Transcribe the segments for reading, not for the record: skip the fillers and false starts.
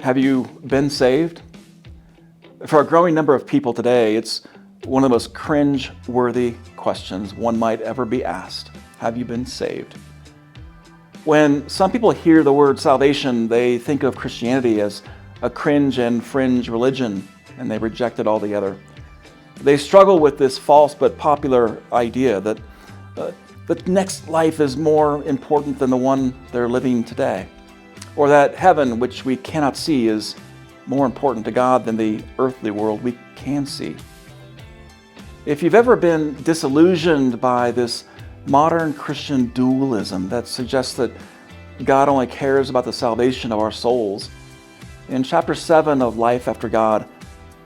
Have you been saved? For a growing number of people today, it's one of the most cringe-worthy questions one might ever be asked. Have you been saved? When some people hear the word salvation, they think of Christianity as a cringe and fringe religion, and they reject it altogether. They struggle with this false but popular idea that the next life is more important than the one they're living today, or that heaven, which we cannot see, is more important to God than the earthly world we can see. If you've ever been disillusioned by this modern Christian dualism that suggests that God only cares about the salvation of our souls, in chapter 7 of Life After God,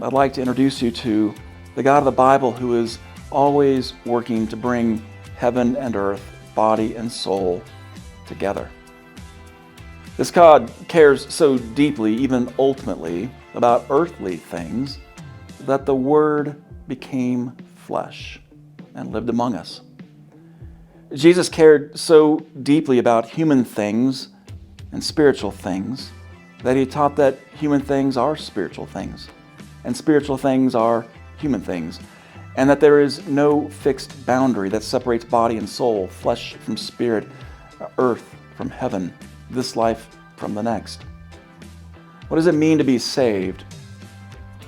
I'd like to introduce you to the God of the Bible who is always working to bring heaven and earth, body and soul together. This God cares so deeply, even ultimately, about earthly things that the Word became flesh and lived among us. Jesus cared so deeply about human things and spiritual things that he taught that human things are spiritual things and spiritual things are human things, and that there is no fixed boundary that separates body and soul, flesh from spirit, earth from heaven, this life from the next. What does it mean to be saved?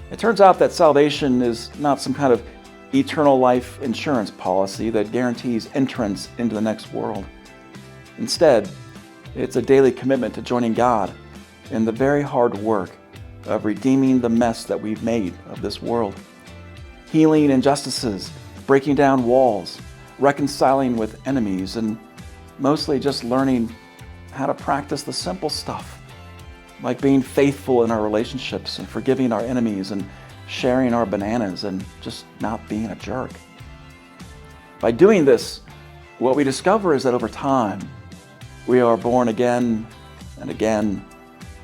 It turns out that salvation is not some kind of eternal life insurance policy that guarantees entrance into the next world. Instead, it's a daily commitment to joining God in the very hard work of redeeming the mess that we've made of this world, healing injustices, breaking down walls, reconciling with enemies, and mostly just learning how to practice the simple stuff, like being faithful in our relationships and forgiving our enemies and sharing our bananas and just not being a jerk. By doing this, what we discover is that over time, we are born again and again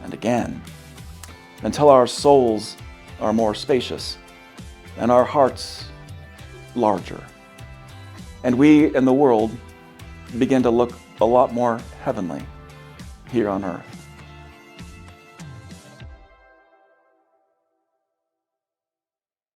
and again, until our souls are more spacious and our hearts larger. And we and the world begin to look a lot more heavenly here on earth.